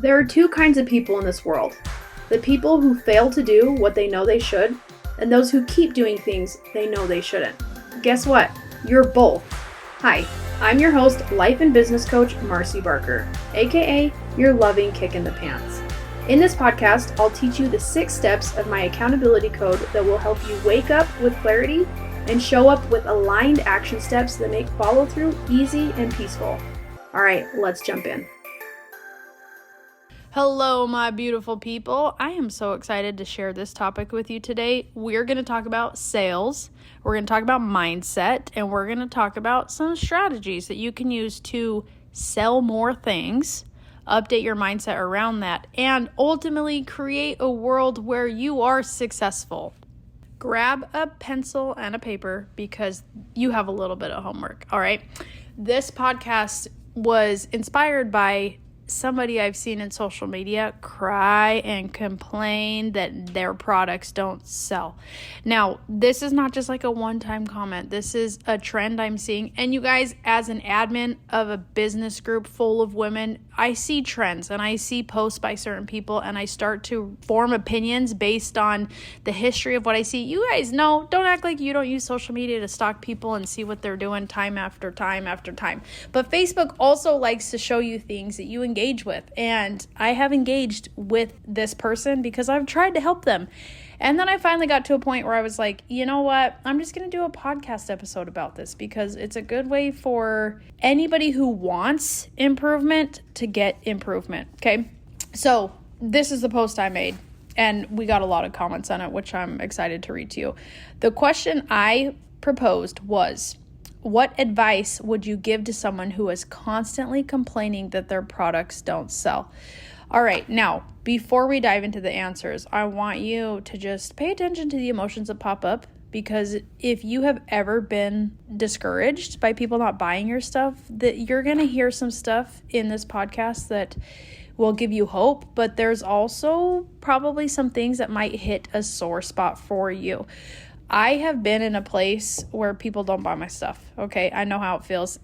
There are two kinds of people in this world. The people who fail to do what they know they should, and those who keep doing things they know they shouldn't. Guess what? You're both. Hi, I'm your host, life and business coach, Marcy Barker, aka your loving kick in the pants. In this podcast, I'll teach you the 6 steps of my accountability code that will help you wake up with clarity and show up with aligned action steps that make follow through easy and peaceful. All right, let's jump in. Hello, my beautiful people. I am so excited to share this topic with you today. We're going to talk about sales, we're going to talk about mindset, and we're going to talk about some strategies that you can use to sell more things, update your mindset around that, and ultimately create a world where you are successful. Grab a pencil and a paper because you have a little bit of homework, all right? This podcast was inspired by somebody I've seen in social media cry and complain that their products don't sell. Now, this is not just like a one-time comment. This is a trend I'm seeing. And you guys, as an admin of a business group full of women, I see trends and I see posts by certain people and I start to form opinions based on the history of what I see. You guys know, don't act like you don't use social media to stalk people and see what they're doing time after time after time. But Facebook also likes to show you things that you engage with. And I have engaged with this person because I've tried to help them. And then I finally got to a point where I was like, you know what? I'm just going to do a podcast episode about this because it's a good way for anybody who wants improvement to get improvement. Okay. So this is the post I made and we got a lot of comments on it, which I'm excited to read to you. The question I proposed was, what advice would you give to someone who is constantly complaining that their products don't sell? All right, now, before we dive into the answers, I want you to just pay attention to the emotions that pop up, because if you have ever been discouraged by people not buying your stuff, that you're going to hear some stuff in this podcast that will give you hope, but there's also probably some things that might hit a sore spot for you. I have been in a place where people don't buy my stuff, okay? I know how it feels.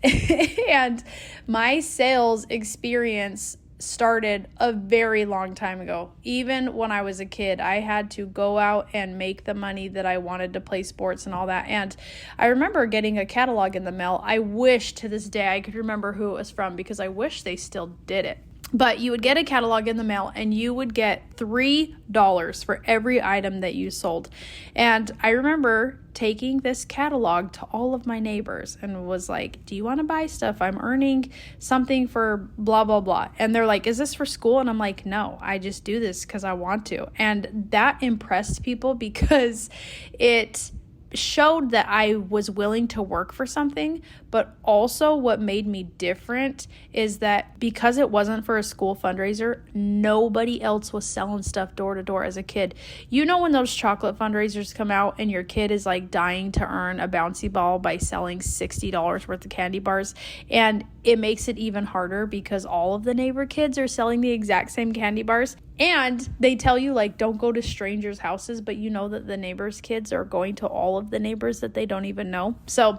And my sales experience started a very long time ago. Even when I was a kid, I had to go out and make the money that I wanted to play sports and all that. And I remember getting a catalog in the mail. I wish to this day I could remember who it was from because I wish they still did it. But you would get a catalog in the mail and you would get $3 for every item that you sold. And I remember taking this catalog to all of my neighbors and was like, do you want to buy stuff? I'm earning something for blah, blah, blah. And they're like, is this for school? And I'm like, no, I just do this because I want to. And that impressed people because it showed that I was willing to work for something, but also what made me different is that because it wasn't for a school fundraiser, nobody else was selling stuff door to door as a kid. You know when those chocolate fundraisers come out and your kid is like dying to earn a bouncy ball by selling $60 worth of candy bars, and it makes it even harder because all of the neighbor kids are selling the exact same candy bars. And they tell you, like, don't go to strangers' houses, but you know that the neighbors' kids are going to all of the neighbors that they don't even know. So,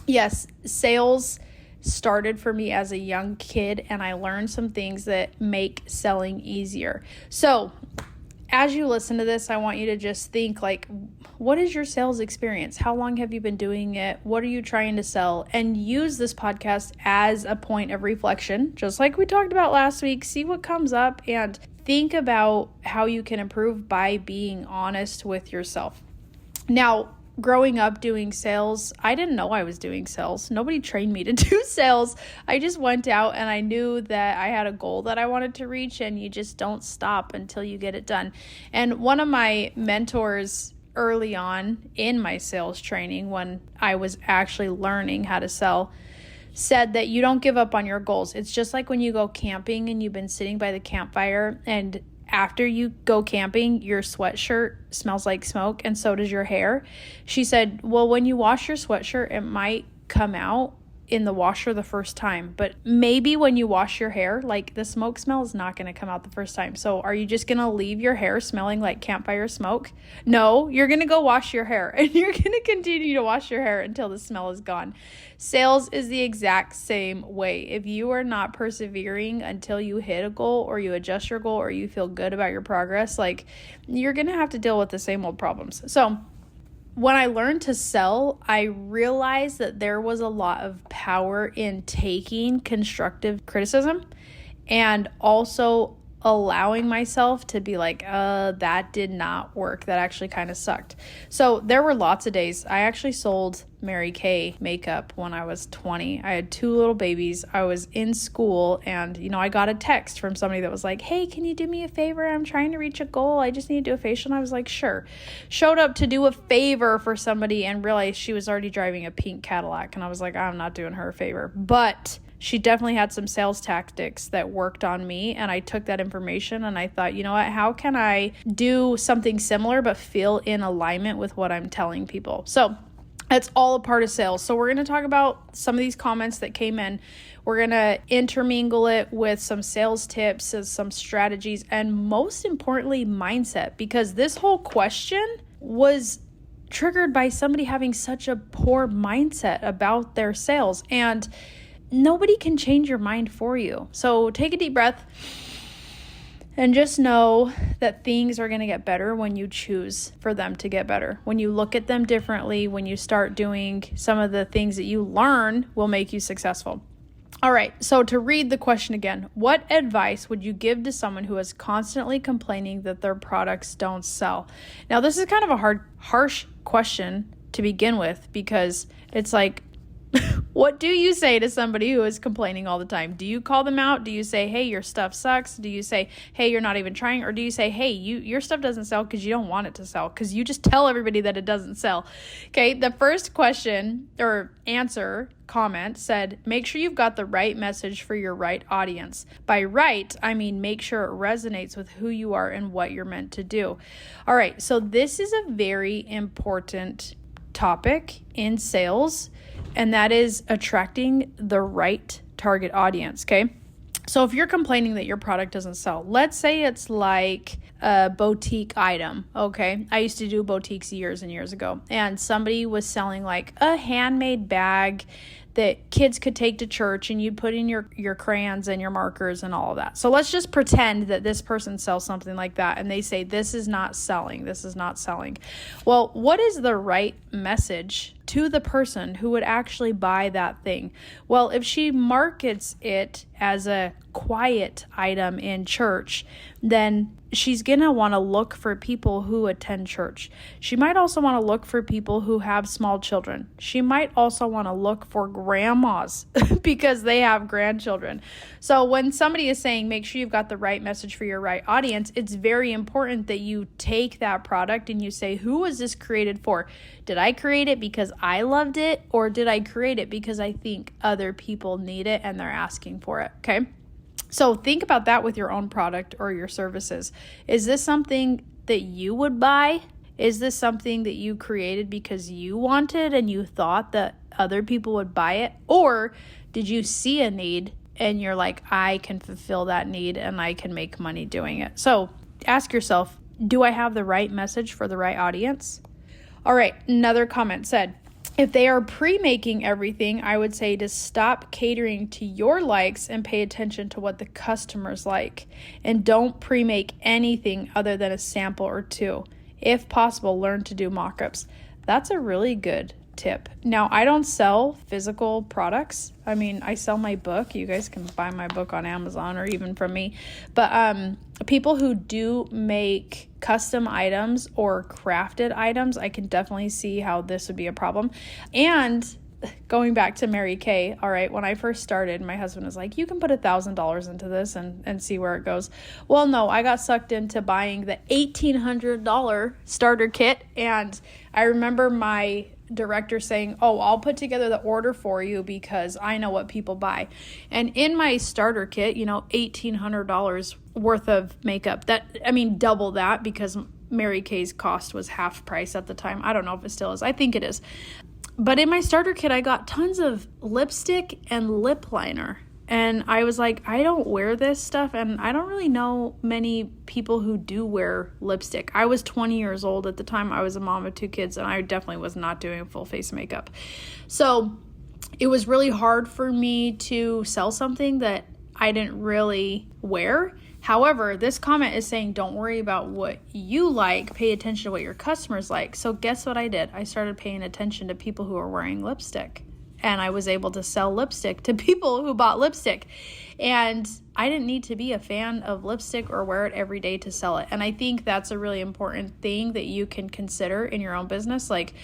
yes, sales started for me as a young kid, and I learned some things that make selling easier. So, as you listen to this, I want you to just think, like, what is your sales experience? How long have you been doing it? What are you trying to sell? And use this podcast as a point of reflection, just like we talked about last week. See what comes up and think about how you can improve by being honest with yourself. Now, growing up doing sales, I didn't know I was doing sales. Nobody trained me to do sales. I just went out and I knew that I had a goal that I wanted to reach, and you just don't stop until you get it done. And one of my mentors early on in my sales training, when I was actually learning how to sell, said that you don't give up on your goals. It's just like when you go camping and you've been sitting by the campfire, and after you go camping, your sweatshirt smells like smoke and so does your hair. She said, well, when you wash your sweatshirt, it might come out in the washer the first time, but maybe when you wash your hair, like the smoke smell is not going to come out the first time. So are you just going to leave your hair smelling like campfire smoke? No, you're going to go wash your hair and you're going to continue to wash your hair until the smell is gone. Sales is the exact same way. If you are not persevering until you hit a goal or you adjust your goal or you feel good about your progress, like you're going to have to deal with the same old problems. So when I learned to sell, I realized that there was a lot of power in taking constructive criticism and also allowing myself to be like, that did not work. That actually kind of sucked. So there were lots of days. I actually sold Mary Kay makeup when I was 20. I had 2 little babies. I was in school and, I got a text from somebody that was like, hey, can you do me a favor? I'm trying to reach a goal. I just need to do a facial. And I was like, sure. Showed up to do a favor for somebody and realized she was already driving a pink Cadillac. And I was like, I'm not doing her a favor. But she definitely had some sales tactics that worked on me. And I took that information and I thought, you know what, how can I do something similar but feel in alignment with what I'm telling people? So that's all a part of sales. So we're going to talk about some of these comments that came in. We're going to intermingle it with some sales tips, some strategies, and most importantly, mindset, because this whole question was triggered by somebody having such a poor mindset about their sales. And nobody can change your mind for you. So take a deep breath and just know that things are going to get better when you choose for them to get better. When you look at them differently, when you start doing some of the things that you learn will make you successful. All right, so to read the question again, what advice would you give to someone who is constantly complaining that their products don't sell? Now, this is kind of a harsh question to begin with because it's like, what do you say to somebody who is complaining all the time? Do you call them out? Do you say, hey, your stuff sucks? Do you say, hey, you're not even trying? Or do you say, hey, your stuff doesn't sell because you don't want it to sell, because you just tell everybody that it doesn't sell? Okay, the first question or answer comment said, make sure you've got the right message for your right audience. By right, I mean make sure it resonates with who you are and what you're meant to do. All right, so this is a very important topic in sales, and that is attracting the right target audience, okay? So if you're complaining that your product doesn't sell, let's say it's like a boutique item, okay? I used to do boutiques years and years ago, and somebody was selling like a handmade bag that kids could take to church, and you'd put in your crayons and your markers and all of that. So let's just pretend that this person sells something like that, and they say, this is not selling. This is not selling. Well, what is the right message to the person who would actually buy that thing? Well, if she markets it as a quiet item in church, then she's going to want to look for people who attend church. She might also want to look for people who have small children. She might also want to look for grandmas because they have grandchildren. So when somebody is saying, make sure you've got the right message for your right audience, it's very important that you take that product and you say, who was this created for? Did I create it because I loved it, or did I create it because I think other people need it and they're asking for it? Okay. So think about that with your own product or your services. Is this something that you would buy? Is this something that you created because you wanted and you thought that other people would buy it? Or did you see a need and you're like, I can fulfill that need and I can make money doing it? So ask yourself, do I have the right message for the right audience? All right, another comment said, if they are pre-making everything, I would say to stop catering to your likes and pay attention to what the customers like. And don't pre-make anything other than a sample or 2. If possible, learn to do mock-ups. That's a really good tip. Now, I don't sell physical products. I mean, I sell my book. You guys can buy my book on Amazon or even from me. But people who do make custom items or crafted items, I can definitely see how this would be a problem. And going back to Mary Kay, all right, when I first started, my husband was like, you can put $1,000 into this and see where it goes. Well, no, I got sucked into buying the $1,800 starter kit. And I remember my director saying, oh, I'll put together the order for you because I know what people buy. And in my starter kit, $1,800 worth of makeup. Double that, because Mary Kay's cost was half price at the time. I don't know if it still is. I think it is. But in my starter kit, I got tons of lipstick and lip liner. And I was like, I don't wear this stuff, and I don't really know many people who do wear lipstick. I was 20 years old at the time. I was a mom of 2 kids, and I definitely was not doing full face makeup. So it was really hard for me to sell something that I didn't really wear. However, this comment is saying, don't worry about what you like, pay attention to what your customers like. So guess what I did? I started paying attention to people who are wearing lipstick. And I was able to sell lipstick to people who bought lipstick. And I didn't need to be a fan of lipstick or wear it every day to sell it. And I think that's a really important thing that you can consider in your own business. Like,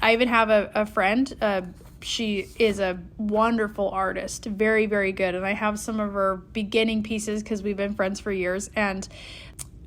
I even have a friend, she is a wonderful artist, very, very good. And I have some of her beginning pieces because we've been friends for years. And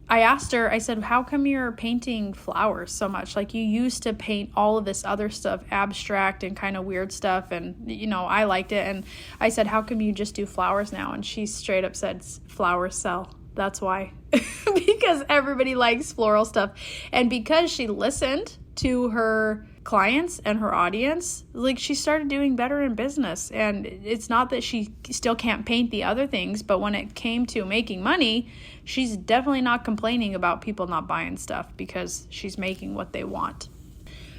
I asked her, I said, how come you're painting flowers so much? Like, you used to paint all of this other stuff, abstract and kind of weird stuff. And, I liked it. And I said, how come you just do flowers now? And she straight up said, flowers sell. That's why. Because everybody likes floral stuff. And because she listened to her clients and her audience, like, she started doing better in business. And it's not that she still can't paint the other things, but when it came to making money, she's definitely not complaining about people not buying stuff because she's making what they want.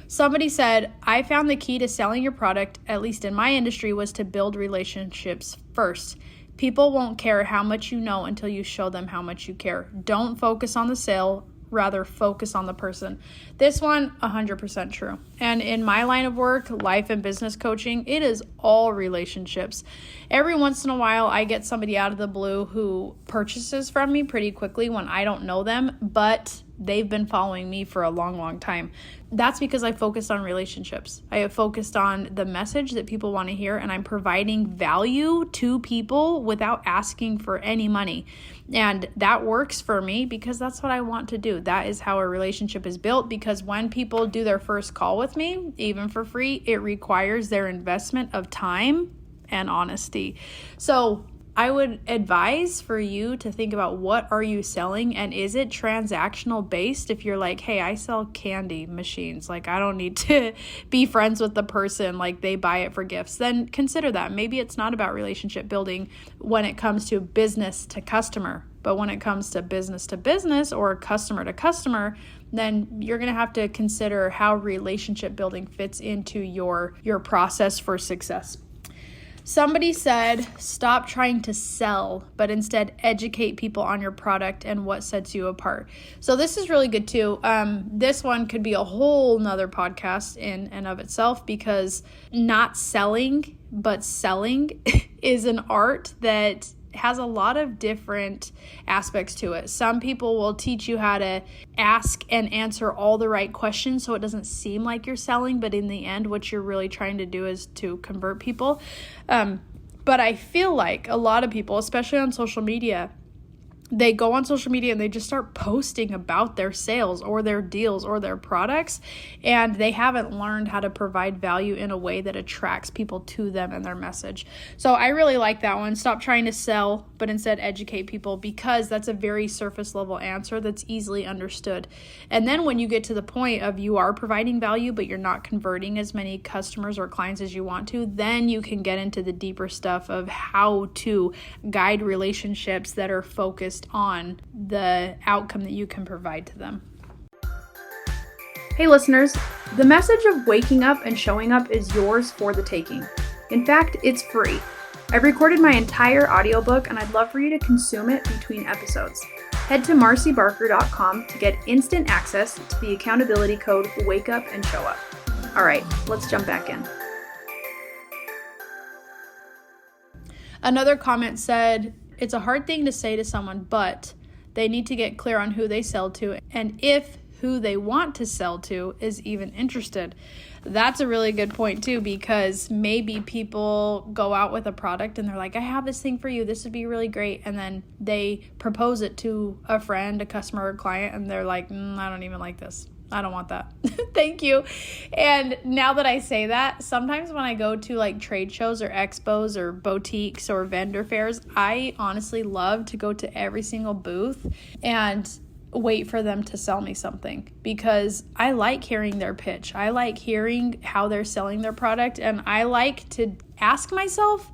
Somebody said, I found the key to selling your product, at least in my industry, was to build relationships first. People won't care how much you know until you show them how much you care. Don't focus on the sale, rather focus on the person. This one, 100% true. And in my line of work, life and business coaching, it is all relationships. Every once in a while, I get somebody out of the blue who purchases from me pretty quickly when I don't know them, but they've been following me for a long, long time. That's because I focused on relationships. I have focused on the message that people want to hear, and I'm providing value to people without asking for any money. And that works for me because that's what I want to do. That is how a relationship is built, because when people do their first call with me, even for free, it requires their investment of time and honesty. So I would advise for you to think about, what are you selling, and is it transactional based? If you're like, hey, I sell candy machines, like, I don't need to be friends with the person, like, they buy it for gifts, then consider that. Maybe it's not about relationship building when it comes to business to customer, but when it comes to business or customer to customer, then you're going to have to consider how relationship building fits into your process for success. Somebody said, stop trying to sell, but instead educate people on your product and what sets you apart. So this is really good too. This one could be a whole nother podcast in and of itself, because not selling, but selling is an art that has a lot of different aspects to it. Some people will teach you how to ask and answer all the right questions so it doesn't seem like you're selling, but in the end, what you're really trying to do is to convert people. But I feel like a lot of people, especially on social media, they go on social media and they just start posting about their sales or their deals or their products, and they haven't learned how to provide value in a way that attracts people to them and their message. So I really like that one. Stop trying to sell, but instead educate people, because that's a very surface level answer that's easily understood. And then when you get to the point of you are providing value, but you're not converting as many customers or clients as you want to, then you can get into the deeper stuff of how to guide relationships that are focused on the outcome that you can provide to them. Hey listeners, the message of waking up and showing up is yours for the taking. In fact, it's free. I've recorded my entire audiobook and I'd love for you to consume it between episodes. Head to marcybarker.com to get instant access to the accountability code Wake Up and Show Up. All right, let's jump back in. Another comment said, it's a hard thing to say to someone, but they need to get clear on who they sell to and if who they want to sell to is even interested. That's a really good point too, because maybe people go out with a product and they're like, I have this thing for you, this would be really great. And then they propose it to a friend, a customer, or a client, and they're like, I don't even like this. I don't want that. Thank you. And now that I say that, sometimes when I go to like trade shows or expos or boutiques or vendor fairs, I honestly love to go to every single booth. And wait for them to sell me something, because I like hearing their pitch. I like hearing how they're selling their product, and I like to ask myself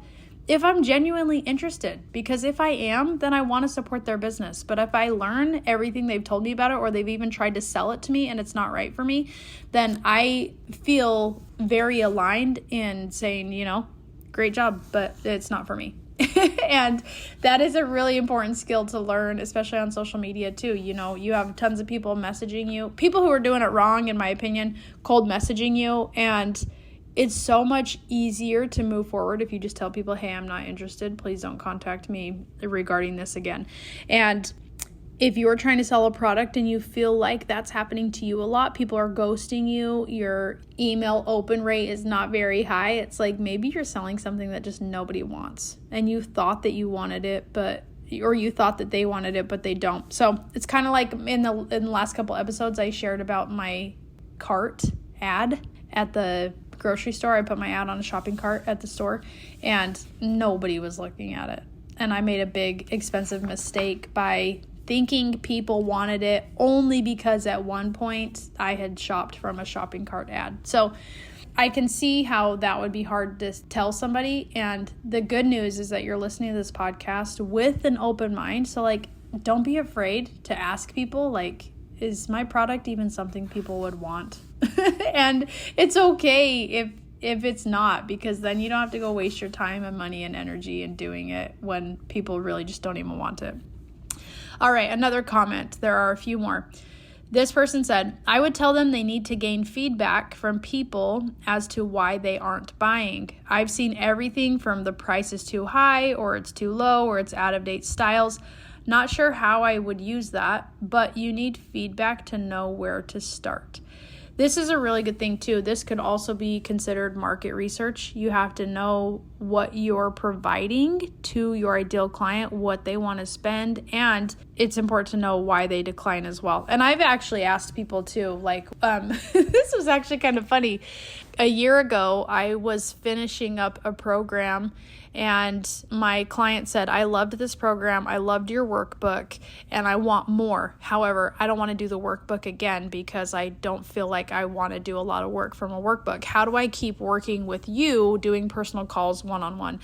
if I'm genuinely interested, because if I am, then I want to support their business. But if I learn everything they've told me about it, or they've even tried to sell it to me and it's not right for me, then I feel very aligned in saying, great job, but it's not for me. And that is a really important skill to learn, especially on social media too. You have tons of people messaging you, people who are doing it wrong, in my opinion, cold messaging you. And it's so much easier to move forward if you just tell people, hey, I'm not interested. Please don't contact me regarding this again. And if you're trying to sell a product and you feel like that's happening to you a lot, people are ghosting you, your email open rate is not very high, it's like maybe you're selling something that just nobody wants, and you thought that you wanted it, or you thought that they wanted it, but they don't. So it's kind of like in the last couple episodes, I shared about my cart ad at the grocery store. I put my ad on a shopping cart at the store, and nobody was looking at it. And I made a big, expensive mistake by thinking people wanted it only because at one point I had shopped from a shopping cart ad. So I can see how that would be hard to tell somebody. And the good news is that you're listening to this podcast with an open mind. So don't be afraid to ask people, is my product even something people would want? And it's okay if it's not, because then you don't have to go waste your time and money and energy in doing it when people really just don't even want it. All right, another comment. There are a few more. This person said, I would tell them they need to gain feedback from people as to why they aren't buying. I've seen everything from the price is too high, or it's too low, or it's out of date styles. Not sure how I would use that, but you need feedback to know where to start. This is a really good thing too. This could also be considered market research. You have to know what you're providing to your ideal client, what they want to spend, and it's important to know why they decline as well. And I've actually asked people too, this was actually kind of funny. A year ago, I was finishing up a program, and my client said, I loved this program, I loved your workbook, and I want more. However, I don't want to do the workbook again because I don't feel like I want to do a lot of work from a workbook. How do I keep working with you, doing personal calls one-on-one?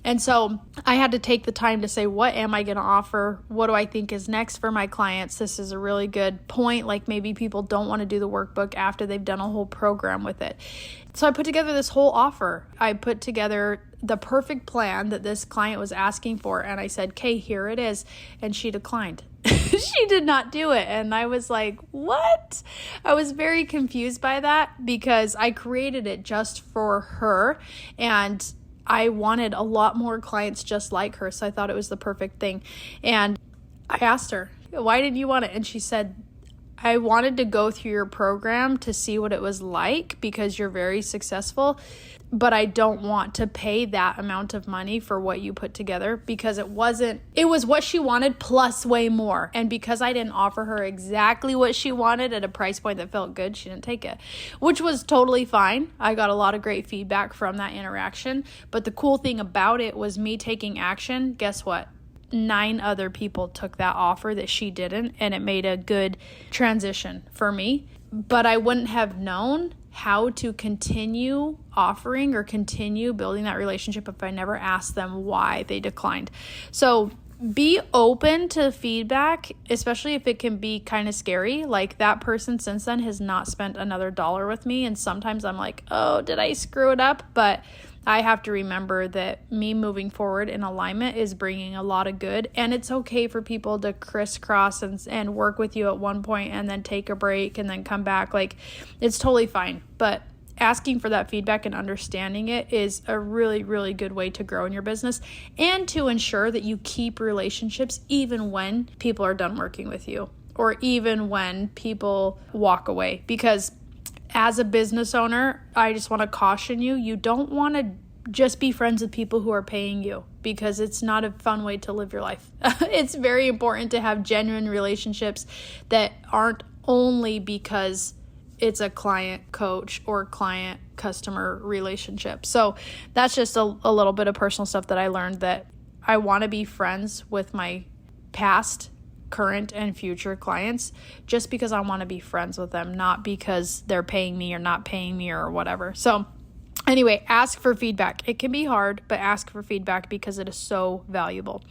And so I had to take the time to say, what am I going to offer? What do I think is next for my clients? This is a really good point. Maybe people don't want to do the workbook after they've done a whole program with it. So I put together this whole offer. I put together the perfect plan that this client was asking for. And I said, okay, here it is. And she declined. She did not do it. And I was like, what? I was very confused by that because I created it just for her. And I wanted a lot more clients just like her. So I thought it was the perfect thing. And I asked her, why didn't you want it? And she said, I wanted to go through your program to see what it was like because you're very successful, but I don't want to pay that amount of money for what you put together because it was what she wanted plus way more. And because I didn't offer her exactly what she wanted at a price point that felt good, she didn't take it, which was totally fine. I got a lot of great feedback from that interaction. But the cool thing about it was me taking action. Guess what? 9 other people took that offer that she didn't, and it made a good transition for me. But I wouldn't have known how to continue offering or continue building that relationship if I never asked them why they declined. So be open to feedback, especially if it can be kind of scary. That person since then has not spent another dollar with me. And sometimes I'm like, oh, did I screw it up? But I have to remember that me moving forward in alignment is bringing a lot of good. And it's okay for people to crisscross and work with you at one point and then take a break and then come back. It's totally fine. But asking for that feedback and understanding it is a really, really good way to grow in your business and to ensure that you keep relationships even when people are done working with you or even when people walk away. Because as a business owner, I just want to caution you, you don't want to just be friends with people who are paying you because it's not a fun way to live your life. It's very important to have genuine relationships that aren't only because it's a client coach or client customer relationship. So that's just a little bit of personal stuff that I learned, that I want to be friends with my past current and future clients just because I want to be friends with them, not because they're paying me or not paying me or whatever. So anyway, ask for feedback. It can be hard, but ask for feedback because it is so valuable.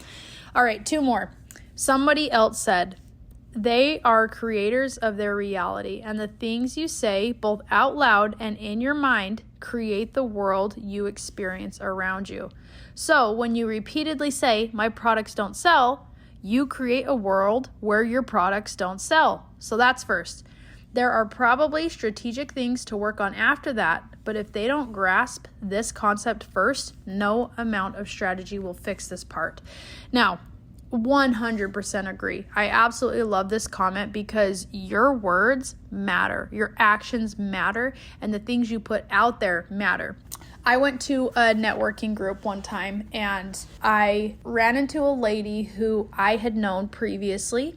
All right, 2 more. Somebody else said, they are creators of their reality, and the things you say, both out loud and in your mind, create the world you experience around you. So when you repeatedly say, my products don't sell, you create a world where your products don't sell. So that's first. There are probably strategic things to work on after that, but if they don't grasp this concept first, no amount of strategy will fix this part. Now, 100% agree. I absolutely love this comment because your words matter, your actions matter, and the things you put out there matter. I went to a networking group one time and I ran into a lady who I had known previously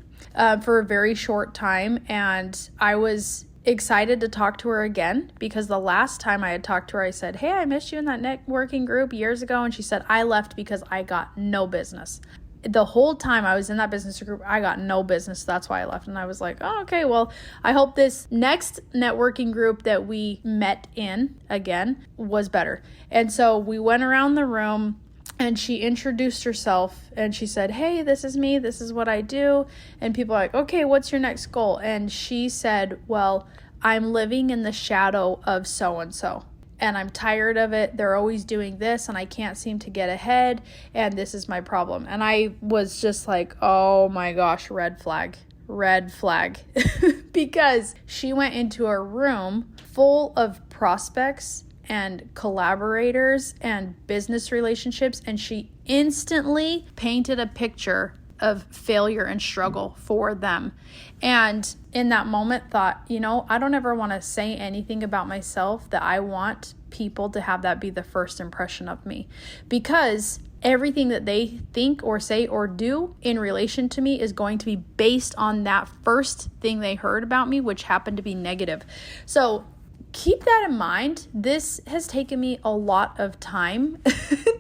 for a very short time, and I was excited to talk to her again because the last time I had talked to her, I said, hey, I missed you in that networking group years ago, and she said, I left because I got no business. The whole time I was in that business group, I got no business. That's why I left. And I was like, oh, okay, well, I hope this next networking group that we met in again was better. And so we went around the room and she introduced herself and she said, hey, this is me. This is what I do. And people are like, okay, what's your next goal? And she said, well, I'm living in the shadow of so-and-so. And I'm tired of it. They're always doing this and I can't seem to get ahead. And this is my problem. And I was just like, oh my gosh, red flag. Because she went into a room full of prospects and collaborators and business relationships. And she instantly painted a picture of failure and struggle for them. And in that moment thought, I don't ever want to say anything about myself that I want people to have that be the first impression of me, because everything that they think or say or do in relation to me is going to be based on that first thing they heard about me, which happened to be negative. So keep that in mind. This has taken me a lot of time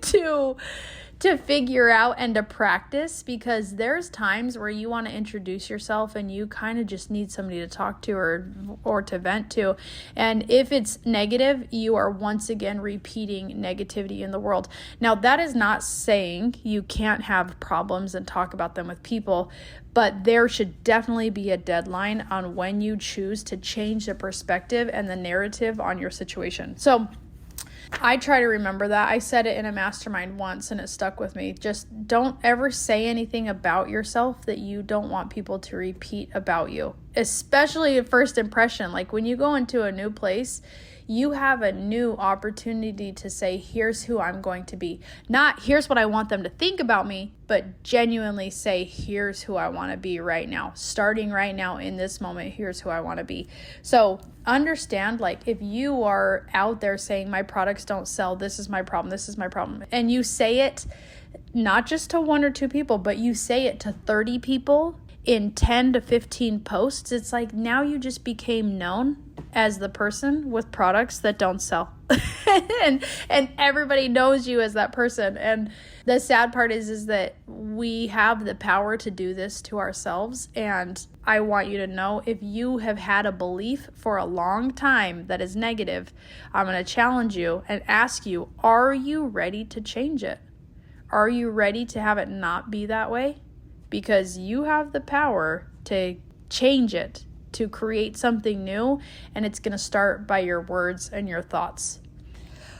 to figure out and to practice, because there's times where you want to introduce yourself and you kind of just need somebody to talk to or to vent to. And if it's negative, you are once again repeating negativity in the world. Now, that is not saying you can't have problems and talk about them with people, but there should definitely be a deadline on when you choose to change the perspective and the narrative on your situation. So I try to remember that. I said it in a mastermind once and it stuck with me. Just don't ever say anything about yourself that you don't want people to repeat about you, especially a first impression. Like when you go into a new place, you have a new opportunity to say, here's who I'm going to be. Not here's what I want them to think about me, but genuinely say, here's who I want to be right now. Starting right now in this moment, here's who I want to be. So understand, like if you are out there saying my products don't sell, this is my problem, and you say it not just to 1 or 2 people, but you say it to 30 people in 10 to 15 posts, it's like now you just became known as the person with products that don't sell. and everybody knows you as that person. And the sad part is that we have the power to do this to ourselves. And I want you to know, if you have had a belief for a long time that is negative, I'm going to challenge you and ask you, are you ready to change it? Are you ready to have it not be that way? Because you have the power to change it, to create something new, and it's going to start by your words and your thoughts.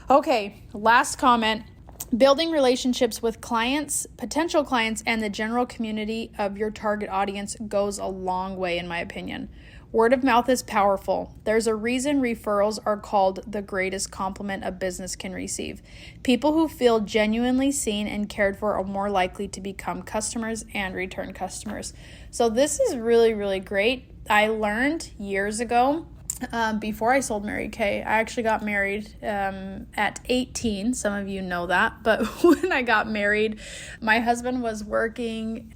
Okay, last comment. Building relationships with clients, potential clients, and the general community of your target audience goes a long way, in my opinion. Word of mouth is powerful. There's a reason referrals are called the greatest compliment a business can receive. People who feel genuinely seen and cared for are more likely to become customers and return customers. So this is really, really great. I learned years ago, before I sold Mary Kay, I actually got married at 18. Some of you know that. But when I got married, my husband was working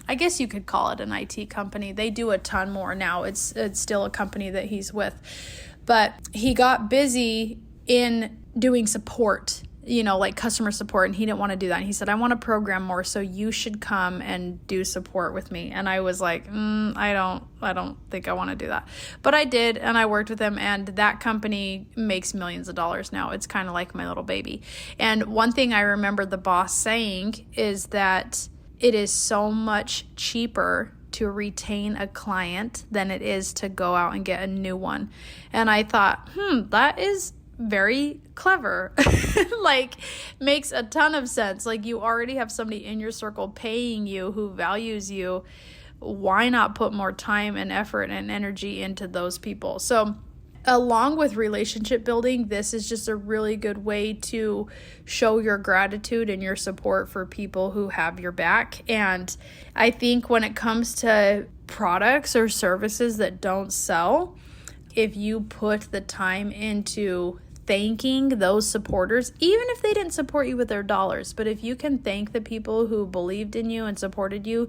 I guess you could call it an IT company. They do a ton more now. It's still a company that he's with. But he got busy in doing support like customer support, and he didn't want to do that. And he said, I want to program more, so you should come and do support with me. And I was like, I don't think I want to do that. But I did, and I worked with him, and that company makes millions of dollars now. It's kind of like my little baby. And one thing I remember the boss saying is that it is so much cheaper to retain a client than it is to go out and get a new one. And I thought, that is very clever. Like, makes a ton of sense. Like, you already have somebody in your circle paying you who values you. Why not put more time and effort and energy into those people? So along with relationship building, this is just a really good way to show your gratitude and your support for people who have your back. And I think when it comes to products or services that don't sell, if you put the time into thanking those supporters, even if they didn't support you with their dollars, but if you can thank the people who believed in you and supported you,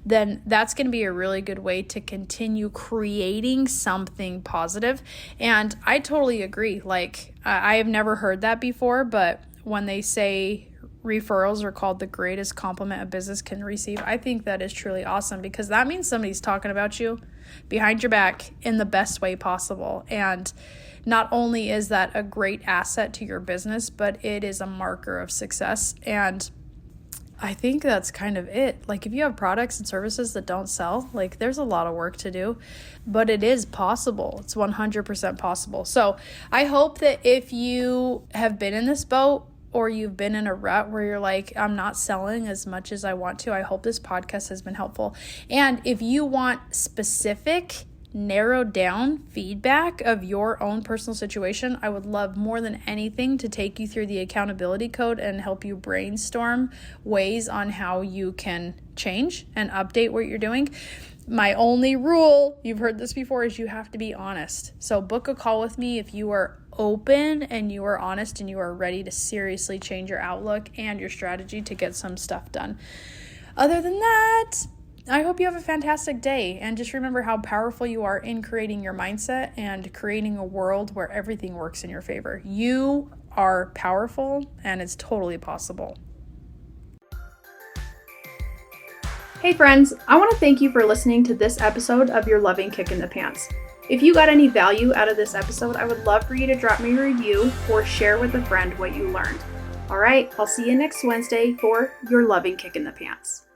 then that's going to be a really good way to continue creating something positive. And I totally agree. Like, I have never heard that before, but when they say referrals are called the greatest compliment a business can receive, I think that is truly awesome, because that means somebody's talking about you behind your back in the best way possible. And not only is that a great asset to your business, but it is a marker of success. And I think that's kind of it. Like, if you have products and services that don't sell, like, there's a lot of work to do, but it is possible. It's 100% possible. So I hope that if you have been in this boat, or you've been in a rut where you're like, I'm not selling as much as I want to, I hope this podcast has been helpful. And if you want specific, narrowed down feedback of your own personal situation, I would love more than anything to take you through the accountability code and help you brainstorm ways on how you can change and update what you're doing. My only rule, you've heard this before, is you have to be honest. So book a call with me if you are open and you are honest and you are ready to seriously change your outlook and your strategy to get some stuff done. Other than that, I hope you have a fantastic day, and just remember how powerful you are in creating your mindset and creating a world where everything works in your favor. You are powerful, and it's totally possible. Hey friends, I want to thank you for listening to this episode of Your Loving Kick in the Pants. If you got any value out of this episode, I would love for you to drop me a review or share with a friend what you learned. All right, I'll see you next Wednesday for Your Loving Kick in the Pants.